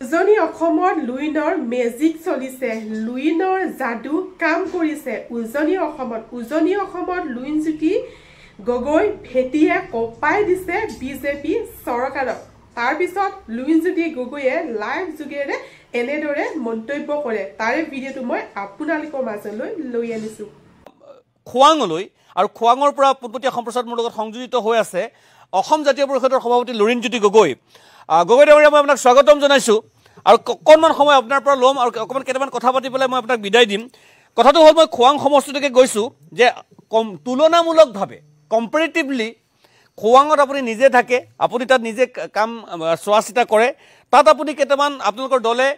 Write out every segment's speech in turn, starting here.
উজনি অসমত লুইনৰ মেজিক চলিছে লুইনৰ যাদু কাম কৰিছে উজনি অসমত লুইনজ্যোতি গগৈ ভেটিয়ে কপাই দিছে বিজেপি চৰকাৰক তাৰ পিছত লুইনজ্যোতি গগৈয়ে লাইভ যোগেৰে এনেদৰে মন্তব্য কৰে তাৰে ভিডিঅটো মই আপোনালোকৰ মাজলৈ লৈ আনিছো খোৱাঙলৈ আৰু খোৱাঙৰ পৰা পুতপতীয়া সম্প্ৰচাৰ মোৰ লগত সংযোজিত হৈ আছে অসম জাতীয় পৰিষদৰ সভাপতি লুইনজ্যোতি গগৈ ডাঙৰীয়া মই আপোনাক স্বাগতম জনাইছো আৰু অকণমান সময় আপোনাৰ পৰা ল'ম আৰু অকণমান কেইটামান কথা পাতি পেলাই মই আপোনাক বিদায় দিম কথাটো হ'ল মই খোৱাং সমষ্টিলৈকে গৈছোঁ যে তুলনামূলকভাৱে কম্পেৰেটিভলি খোৱাঙত আপুনি নিজে থাকে আপুনি তাত নিজে কাম চোৱা চিতা কৰে তাত আপুনি কেইটামান আপোনালোকৰ দলে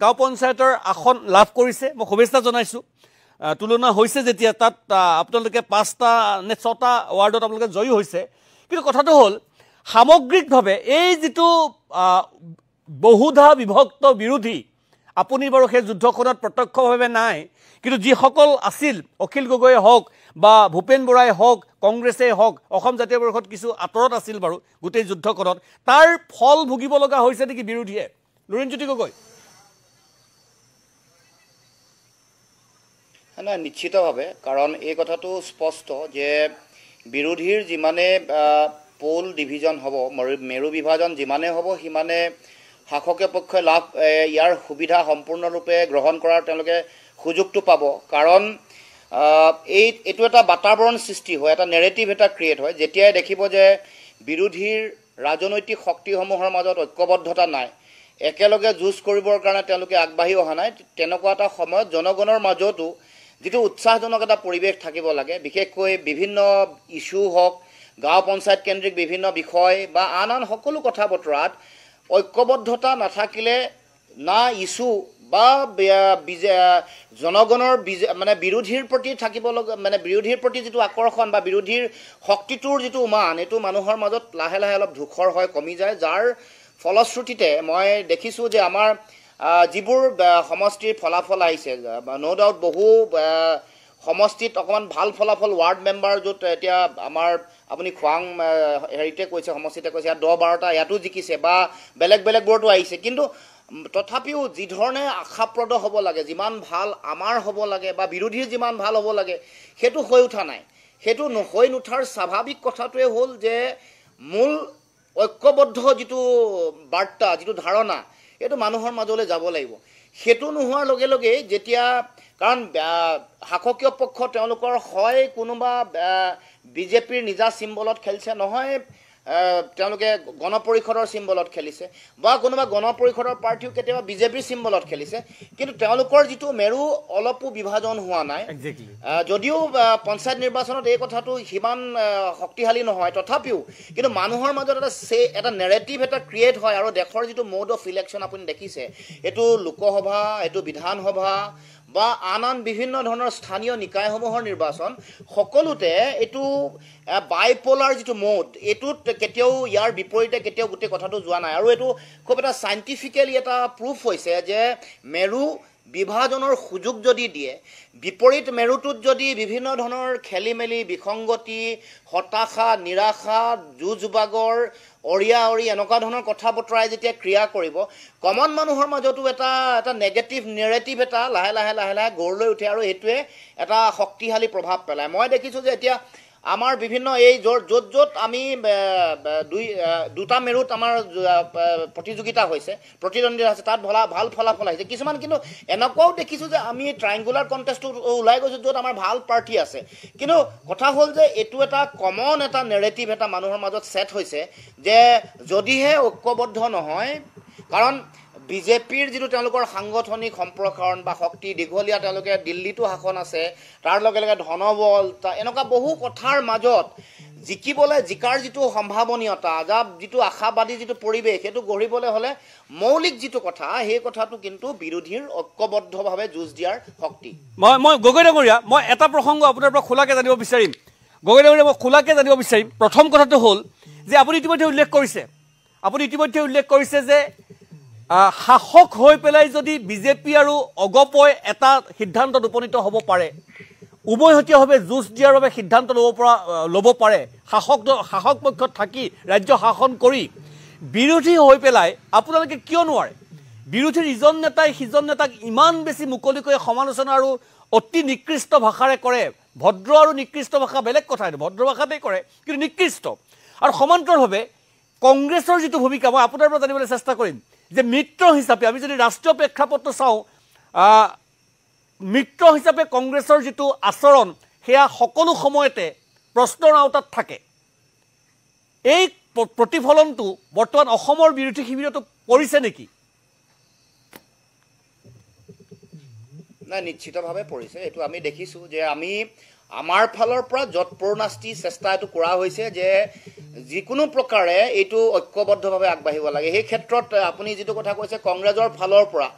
গাঁও পঞ্চায়তৰ আসন লাভ কৰিছে মই শুভেচ্ছা জনাইছোঁ তুলনা হৈছে যেতিয়া তাত আপোনালোকে 5টা নে 6টা ৱাৰ্ডত আপোনালোকে জয়ী হৈছে কিন্তু কথাটো হ'ল সামগ্ৰিকভাৱে এই যিটো বহুধা বিভক্ত বিৰোধী আপুনি বাৰু সেই যুদ্ধখনত প্ৰত্যক্ষভাৱে নাই কিন্তু যিসকল আছিল অখিল গগৈয়ে হওক বা ভূপেন বৰাই হওক কংগ্ৰেছে হওক অসম জাতীয় পৰিষদ কিছু আঁতৰত আছিল বাৰু গোটেই যুদ্ধখনত তাৰ ফল ভুগিব লগা হৈছে নেকি বিৰোধীয়ে লুইনজ্যোতি গগৈ না নিশ্চিতভাৱে কাৰণ এই কথাটো স্পষ্ট যে বিৰোধীৰ যিমানে পোল ডিভিজন হ'ব মেৰু বিভাজন যিমানে হ'ব সিমানে শাসকীয় পক্ষই লাভ ইয়াৰ সুবিধা সম্পূৰ্ণৰূপে গ্ৰহণ কৰাৰ তেওঁলোকে সুযোগটো পাব কাৰণ এইটো এটা বাতাবৰণ সৃষ্টি হয় এটা নেৰেটিভ এটা ক্ৰিয়েট হয় যেতিয়াই দেখিব যে বিৰোধীৰ ৰাজনৈতিক শক্তিসমূহৰ মাজত ঐক্যবদ্ধতা নাই একেলগে যুঁজ কৰিবৰ কাৰণে তেওঁলোকে আগবাঢ়ি অহা নাই তেনেকুৱা এটা সময়ত জনগণৰ মাজতো যিটো উৎসাহজনক এটা পৰিৱেশ থাকিব লাগে বিশেষকৈ বিভিন্ন ইস্যু হওক গাঁও পঞ্চায়ত কেন্দ্ৰিক বিভিন্ন বিষয় বা আন সকলো কথা বতৰাত ঐক্যবদ্ধতা নাথাকিলে না ইস্যু বা জনগণৰ মানে বিৰোধীৰ প্ৰতি থাকিব মানে বিৰোধীৰ প্ৰতি যিটো আকৰ্ষণ বা বিৰোধীৰ শক্তিটোৰ যিটো উমান এইটো মানুহৰ মাজত লাহে লাহে অলপ ধূসৰ হয় কমি যায় যাৰ ফলশ্ৰুতিতে মই দেখিছোঁ যে আমাৰ যিবোৰ সমষ্টিৰ ফলাফল আহিছে ন' ডাউট বহু সমষ্টিত অকণমান ভাল ফলাফল ৱাৰ্ড মেম্বাৰ য'ত এতিয়া আমাৰ আপুনি খোৱাং হেৰিতে কৈছে সমষ্টিতে কৈছে ইয়াত 10-12টা ইয়াতো জিকিছে বা বেলেগবোৰতো আহিছে কিন্তু তথাপিও যিধৰণে আশাপ্ৰদ হ'ব লাগে যিমান ভাল আমাৰ হ'ব লাগে বা বিৰোধীৰ যিমান ভাল হ'ব লাগে সেইটো হৈ উঠা নাই সেইটো হৈ নুঠাৰ স্বাভাৱিক কথাটোৱে হ'ল যে মূল ঐক্যবদ্ধ যিটো বাৰ্তা যিটো ধাৰণা এইটো মানুহৰ মাজলৈ যাব লাগিব সেইটো নোহোৱাৰ লগে লগে যেতিয়া কাৰণ শাসকীয় পক্ষ তেওঁলোকৰ হয় কোনোবা বিজেপিৰ নিজা চিম্বলত খেলিছে নহয় তেওঁলোকে গণপৰিষদৰ চিম্বলত খেলিছে বা কোনোবা গণপৰিষদৰ পাৰ্টিও কেতিয়াবা বিজেপিৰ চিম্বলত খেলিছে কিন্তু তেওঁলোকৰ যিটো মেৰু অলপো বিভাজন হোৱা নাই যদিও পঞ্চায়ত নিৰ্বাচনত এই কথাটো সিমান শক্তিশালী নহয় তথাপিও কিন্তু মানুহৰ মাজত এটা নেৰেটিভ এটা ক্ৰিয়েট হয় আৰু দেশৰ যিটো মোড অফ ইলেকশ্যন আপুনি দেখিছে এইটো লোকসভা এইটো বিধানসভা বা আন বিভিন্ন ধৰণৰ স্থানীয় নিকায়সমূহৰ নিৰ্বাচন সকলোতে এইটো বাইপোলাৰ যিটো মোড এইটোত কেতিয়াও ইয়াৰ বিপৰীতে কেতিয়াও গোটেই কথাটো যোৱা নাই আৰু এইটো খুব এটা চাইণ্টিফিকেলি এটা প্ৰুফ হৈছে যে মেৰু বিভাজনৰ সুযোগ যদি দিয়ে বিপৰীত মেৰুটোত যদি বিভিন্ন ধৰণৰ খেলি মেলি বিসংগতি হতাশা নিৰাশা যুঁজবাগৰ অৰি এনেকুৱা ধৰণৰ কথা বতৰাই যেতিয়া ক্ৰিয়া কৰিব কমন মানুহৰ মাজতো এটা নেগেটিভ নেৰেটিভ এটা লাহে লাহে গঢ় লৈ উঠে আৰু এইটোৱে এটা শক্তিশালী প্ৰভাৱ পেলায় মই দেখিছোঁ যে এতিয়া আমাৰ বিভিন্ন এই য'ত আমি দুটা মেৰুত আমাৰ প্ৰতিযোগিতা হৈছে প্ৰতিদ্বন্দ্বিতা হৈছে তাত ভাল ফলাফল আহিছে কিছুমান কিন্তু এনেকুৱাও দেখিছোঁ যে আমি ট্ৰাইংগুলাৰ কণ্টেষ্টটো ওলাই গৈছোঁ য'ত আমাৰ ভাল পাৰ্টি আছে কিন্তু কথা হ'ল যে এইটো এটা কমন এটা নেৰেটিভ এটা মানুহৰ মাজত ছেট হৈছে যে যদিহে ঐক্যবদ্ধ নহয় কাৰণ বিজেপিৰ যিটো তেওঁলোকৰ সাংগঠনিক সম্প্ৰসাৰণ বা শক্তি দীঘলীয়া তেওঁলোকে দিল্লীতো শাসন আছে তাৰ লগে লগে ধনবল এনেকুৱা বহু কথাৰ মাজত জিকাৰ যিটো সম্ভাৱনীয়তা যিটো আশাবাদী যিটো পৰিৱেশ সেইটো গঢ়িবলৈ হ'লে মৌলিক যিটো কথা সেই কথাটো কিন্তু বিৰোধীৰ ঐক্যবদ্ধভাৱে যুঁজ দিয়াৰ শক্তি মই গগৈ ডাঙৰীয়া মই এটা প্ৰসংগ আপোনাৰ পৰা খোলাকৈ জানিব বিচাৰিম গগৈ ডাঙৰীয়া মই খোলাকৈ জানিব বিচাৰিম প্ৰথম কথাটো হ'ল যে আপুনি ইতিমধ্যে উল্লেখ কৰিছে যে শাসক হৈ পেলাই যদি বিজেপি আৰু অগপই এটা সিদ্ধান্তত উপনীত হ'ব পাৰে উভয়হতীয়াভাৱে যুঁজ দিয়াৰ বাবে সিদ্ধান্ত ল'ব পাৰে শাসক পক্ষত থাকি ৰাজ্য শাসন কৰি বিৰোধী হৈ পেলাই আপোনালোকে কিয় নোৱাৰে বিৰোধীৰ ইজন নেতাই সিজন নেতাক ইমান বেছি মুকলিকৈ সমালোচনা আৰু অতি নিকৃষ্ট ভাষাৰে কৰে ভদ্ৰ আৰু নিকৃষ্ট ভাষা বেলেগ কথা ভদ্ৰ ভাষাতেই কৰে কিন্তু নিকৃষ্ট আৰু সমান্তৰালভাৱে কংগ্ৰেছৰ যিটো ভূমিকা মই আপোনাৰ পৰা জানিবলৈ চেষ্টা কৰিম যে মিত্ৰ হিচাপে আমি যদি ৰাষ্ট্ৰীয় প্ৰেক্ষাপটটো চাওঁ মিত্ৰ হিচাপে কংগ্ৰেছৰ যিটো আচৰণ সেয়া সকলো সময়তে প্ৰশ্নৰ আওতাত থাকে এই প্ৰতিফলনটো বৰ্তমান অসমৰ বিৰোধী শিবিৰতো পৰিছে নেকি না নিশ্চিতভাৱে পৰিছে এইটো আমি দেখিছোঁ যে আমি আমাৰ ফালৰ পৰা যৎপৰোনাস্তি চেষ্টা এইটো কৰা হৈছে যে যিকোনো প্ৰকাৰে এইটো ঐক্যবদ্ধভাৱে আগবাঢ়িব লাগে সেই ক্ষেত্ৰত আপুনি যিটো কথা কৈছে কংগ্ৰেছৰ ফালৰ পৰা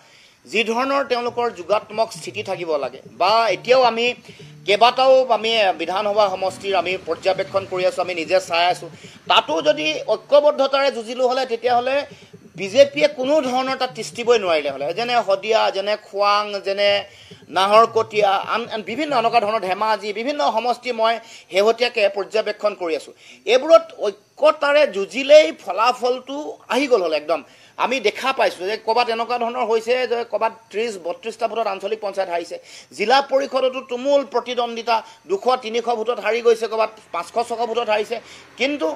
যি ধৰণৰ তেওঁলোকৰ যোগাত্মক স্থিতি থাকিব লাগে বা এতিয়াও আমি কেইবাটাও আমি বিধানসভা সমষ্টিৰ আমি পৰ্যবেক্ষণ কৰি আছোঁ আমি নিজে চাই আছোঁ তাতো যদি ঐক্যবদ্ধতাৰে যুঁজিলো হ'লে তেতিয়াহ'লে বিজেপিয়ে কোনো ধৰণৰ তাত তিষ্ঠিবই নোৱাৰিলে হ'লে যেনে শদিয়া যেনে খোৱাং যেনে নাহৰকটীয়া আন বিভিন্ন এনেকুৱা ধৰণৰ ধেমাজি বিভিন্ন সমষ্টি মই শেহতীয়াকৈ পৰ্যবেক্ষণ কৰি আছোঁ এইবোৰত ঐক্যতাৰে যুঁজিলেই ফলাফলটো আহি গ'ল হ'লে একদম আমি দেখা পাইছোঁ যে ক'ৰবাত এনেকুৱা ধৰণৰ হৈছে যে ক'ৰবাত 30-32টা ভোটত আঞ্চলিক পঞ্চায়ত হাৰিছে জিলা পৰিষদতো তুমুল প্ৰতিদ্বন্দ্বিতা 200-300 ভোটত হাৰি গৈছে ক'ৰবাত 500-600 ভোটত হাৰিছে কিন্তু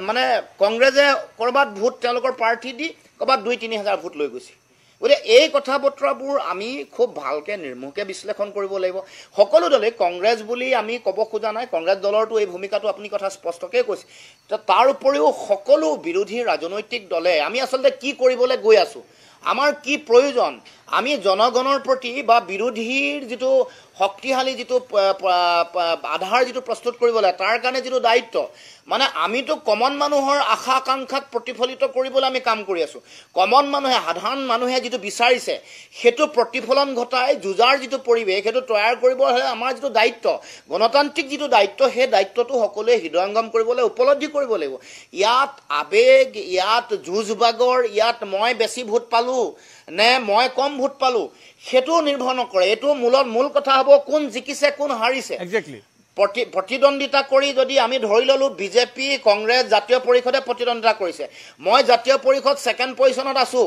মানে কংগ্ৰেছে ক'ৰবাত ভোট তেওঁলোকৰ প্ৰাৰ্থী দি ক'ৰবাত 2-3 হাজাৰ ভোট লৈ গৈছে গতিকে এই কথা বতৰাবোৰ আমি খুব ভালকৈ নিৰ্মুখকৈ বিশ্লেষণ কৰিব লাগিব সকলো দলে কংগ্ৰেছ বুলি আমি ক'ব খোজা নাই কংগ্ৰেছ দলৰতো এই ভূমিকাটো আপুনি কথা স্পষ্টকৈ কৈছে তাৰ উপৰিও সকলো বিৰোধী ৰাজনৈতিক দলে আমি আচলতে কি কৰিবলৈ গৈ আছোঁ আমাৰ কি প্ৰয়োজন আমি জনগণৰ প্ৰতি বা বিৰোধীৰ যিটো শক্তিশালী যিটো আধাৰ যিটো প্ৰস্তুত কৰিব লাগে তাৰ কাৰণে যিটো দায়িত্ব মানে আমিতো কমন মানুহৰ আশা আকাংক্ষাক প্ৰতিফলিত কৰিবলৈ আমি কাম কৰি আছোঁ কমন মানুহে সাধাৰণ মানুহে যিটো বিচাৰিছে সেইটো প্ৰতিফলন ঘটাই যুঁজাৰ যিটো পৰিৱেশ সেইটো তৈয়াৰ কৰিব হ'লে আমাৰ যিটো দায়িত্ব গণতান্ত্ৰিক যিটো দায়িত্ব সেই দায়িত্বটো সকলোৱে হৃদয়ংগম কৰিবলৈ উপলব্ধি কৰিব লাগিব ইয়াত আবেগ ইয়াত যুঁজ বাগৰ ইয়াত মই বেছি ভোট পালোঁ নে মই কম ভোট পালোঁ সেইটো নিৰ্ভৰ নকৰে এইটো মূল কথা হ'ব কোন জিকিছে কোন হাৰিছে এক্সেক্টলি প্ৰতিদ্বন্দ্বিতা কৰি যদি আমি ধৰি ল'লোঁ বিজেপি কংগ্ৰেছ জাতীয় পৰিষদে প্ৰতিদ্বন্দ্বিতা কৰিছে মই জাতীয় পৰিষদ ছেকেণ্ড পজিশ্যনত আছোঁ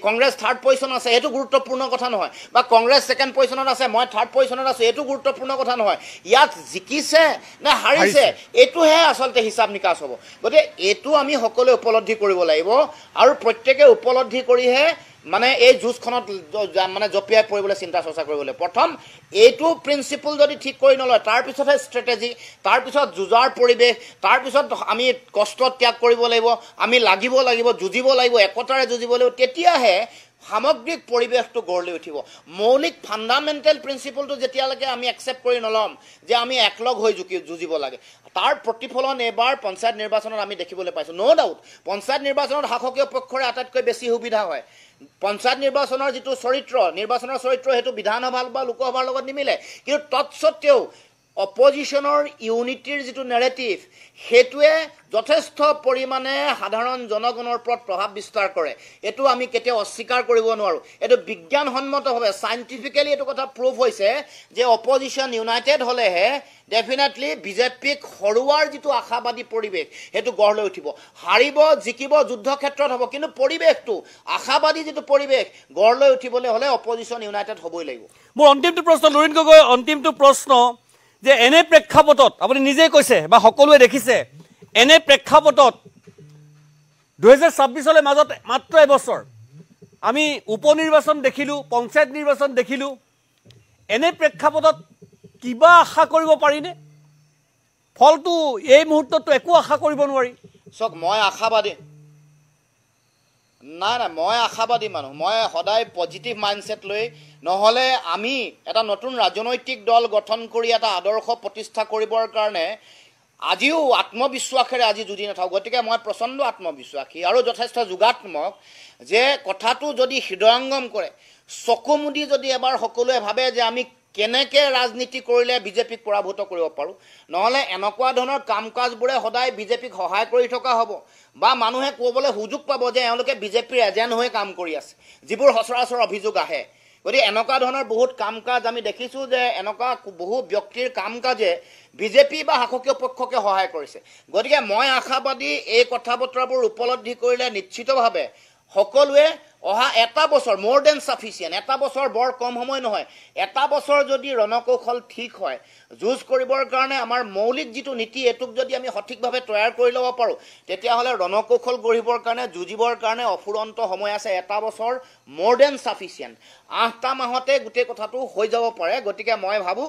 কংগ্ৰেছ থাৰ্ড পজিশ্যন আছে এইটো গুৰুত্বপূৰ্ণ কথা নহয় বা কংগ্ৰেছ ছেকেণ্ড পজিশ্যনত আছে মই থাৰ্ড পজিশ্যনত আছোঁ এইটো গুৰুত্বপূৰ্ণ কথা নহয় ইয়াত জিকিছে নে হাৰিছে এইটোহে আচলতে হিচাপ নিকাচ হ'ব গতিকে এইটো আমি সকলোৱে উপলব্ধি কৰিব লাগিব আৰু প্ৰত্যেকে উপলব্ধি কৰিহে মানে এই যুঁজখনত মানে জঁপিয়াই পৰিবলৈ চিন্তা চৰ্চা কৰিবলৈ প্ৰথম এইটো প্ৰিন্সিপল যদি ঠিক কৰি নলয় তাৰপিছতহে ষ্ট্ৰেটেজি তাৰপিছত যুঁজাৰ পৰিৱেশ তাৰপিছত আমি কষ্ট ত্যাগ কৰিব লাগিব আমি লাগিব যুঁজিব লাগিব একতাৰে যুঁজিব লাগিব তেতিয়াহে সামগ্ৰিক পৰিৱেশটো গঢ় লৈ উঠিব মৌলিক ফাণ্ডামেণ্টেল প্ৰিন্সিপলটো যেতিয়ালৈকে আমি একচেপ্ট কৰি নল'ম যে আমি একলগ হৈ যুঁজিব লাগে তাৰ প্ৰতিফলন এবাৰ পঞ্চায়ত নিৰ্বাচনত আমি দেখিবলৈ পাইছোঁ ন' ডাউট পঞ্চায়ত নিৰ্বাচনত শাসকীয় পক্ষৰে আটাইতকৈ বেছি সুবিধা হয় পঞ্চায়ত নিৰ্বাচনৰ যিটো নিৰ্বাচনৰ চৰিত্ৰ সেইটো বিধানসভা বা লোকসভাৰ লগত নিমিলে কিন্তু তৎসত্ত্বেও অপজিশ্যনৰ ইউনিটিৰ যিটো নেৰেটিভ সেইটোৱে যথেষ্ট পৰিমাণে সাধাৰণ জনগণৰ ওপৰত প্ৰভাৱ বিস্তাৰ কৰে এইটো আমি কেতিয়াও অস্বীকাৰ কৰিব নোৱাৰোঁ এইটো বিজ্ঞানসন্মতভাৱে চাইণ্টিফিকেলি এইটো কথা প্ৰুভ হৈছে যে অপজিশ্যন ইউনাইটেড হ'লেহে ডেফিনেটলি বিজেপিক হৰুৱাৰ যিটো আশাবাদী পৰিৱেশ সেইটো গঢ় লৈ উঠিব হাৰিব জিকিব যুদ্ধক্ষেত্ৰত হ'ব কিন্তু পৰিৱেশটো আশাবাদী যিটো পৰিৱেশ গঢ় লৈ উঠিবলৈ হ'লে অপজিশ্যন ইউনাইটেড হ'বই লাগিব মোৰ অন্তিমটো প্ৰশ্ন লুৰিণ গগৈ অন্তিমটো প্ৰশ্ন যে এনে প্ৰেক্ষাপটত আপুনি নিজেই কৈছে বা সকলোৱে দেখিছে এনে প্ৰেক্ষাপটত 2026লৈ মাজত মাত্ৰ এবছৰ আমি উপনিৰ্বাচন দেখিলোঁ পঞ্চায়ত নিৰ্বাচন দেখিলোঁ এনে প্ৰেক্ষাপটত কিবা আশা কৰিব পাৰিনে ফলটো এই মুহূৰ্তততো একো আশা কৰিব নোৱাৰি চাওক মই আশাবাদী নাই মই আশাবাদী মানুহ মই সদায় পজিটিভ মাইণ্ডছেট লৈ নহ'লে আমি এটা নতুন ৰাজনৈতিক দল গঠন কৰি এটা আদৰ্শ প্ৰতিষ্ঠা কৰিবৰ কাৰণে আজিও আত্মবিশ্বাসেৰে আজি যুঁজি নাথাকোঁ গতিকে মই প্ৰচণ্ড আত্মবিশ্বাসী আৰু যথেষ্ট যোগাত্মক যে কথাটো যদি হৃদয়ংগম কৰে চকু মুদি যদি এবাৰ সকলোৱে ভাবে যে আমি কেনেকৈ ৰাজনীতি কৰিলে বিজেপিক পৰাভূত কৰিব পাৰোঁ নহ'লে এনেকুৱা ধৰণৰ কাম কাজবোৰে সদায় বিজেপিক সহায় কৰি থকা হ'ব বা মানুহে ক'বলৈ সুযোগ পাব যে এওঁলোকে বিজেপিৰ এজেণ্ট হৈ কাম কৰি আছে যিবোৰ সচৰাচৰ অভিযোগ আহে গতিকে এনেকুৱা ধৰণৰ বহুত কাম কাজ আমি দেখিছোঁ যে এনেকুৱা বহু ব্যক্তিৰ কাম কাজে বিজেপি বা শাসকীয় পক্ষকে সহায় কৰিছে গতিকে মই আশাবাদী এই কথা বতৰাবোৰ উপলব্ধি কৰিলে নিশ্চিতভাৱে সকলোৱে অহা এটা বছৰ মোৰ দেন সাফিচিয়েণ্ট এটা বছৰ বৰ কম সময় নহয় এটা বছৰ যদি ৰণকৌশল ঠিক হয় যুঁজ কৰিবৰ কাৰণে আমাৰ মৌলিক যিটো নীতি এটুক যদি আমি সঠিকভাৱে তৈয়াৰ কৰি ল'ব পাৰোঁ তেতিয়াহ'লে ৰণকৌশল গঢ়িবৰ কাৰণে যুঁজিবৰ কাৰণে অফুৰন্ত সময় আছে এটা বছৰ মোৰ দেন সাফিচিয়েণ্ট 8টা মাহতে গোটেই কথাটো হৈ যাব পাৰে গতিকে মই ভাবোঁ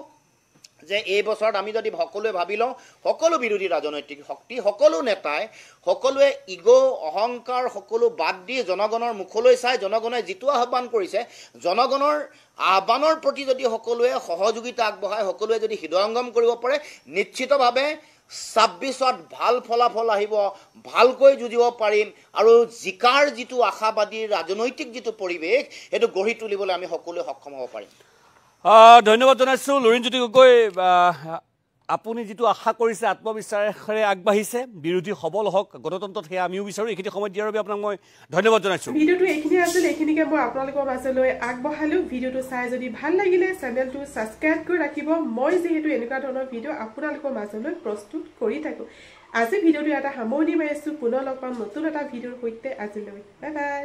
যে এই বছৰত আমি যদি সকলোৱে ভাবি লওঁ সকলো বিৰোধী ৰাজনৈতিক শক্তি সকলো নেতাই সকলোৱে ইগো অহংকাৰ সকলো বাদ দি জনগণৰ মুখলৈ চাই জনগণে যিটো আহ্বান কৰিছে জনগণৰ আহ্বানৰ প্ৰতি যদি সকলোৱে সহযোগিতা আগবঢ়ায় সকলোৱে যদি হৃদয়ংগম কৰিব পাৰে নিশ্চিতভাৱে 26ত ভাল ফলাফল আহিব ভালকৈ যুঁজিব পাৰিম আৰু জিকাৰ যিটো আশাবাদী ৰাজনৈতিক যিটো পৰিৱেশ সেইটো গঢ়ি তুলিবলৈ আমি সকলোৱে সক্ষম হ'ব পাৰিম ধন্যবাদ জনাইছোঁ লুৰিণজ্যোতি গগৈ আপুনি যিটো আশা কৰিছে আত্মবিশ্বাসেৰে আগবাঢ়িছে বিৰোধী সবল হওক গণতন্ত্ৰত সেয়া আমিও বিচাৰোঁ এইখিনি সময় দিয়াৰ বাবে আপোনাক মই ধন্যবাদ জনাইছোঁ ভিডিঅ'টো এইখিনি আছিল এইখিনিকে মই আপোনালোকৰ মাজলৈ আগবঢ়ালোঁ ভিডিঅ'টো চাই যদি ভাল লাগিলে চেনেলটো ছাবস্ক্ৰাইব কৰি ৰাখিব মই যিহেতু এনেকুৱা ধৰণৰ ভিডিঅ' আপোনালোকৰ মাজলৈ প্ৰস্তুত কৰি থাকোঁ আজি ভিডিঅ'টো এটা সামৰণি মাৰিছোঁ পুনৰ লগ পাম নতুন এটা ভিডিঅ'ৰ সৈতে আজিলৈ বাই বাই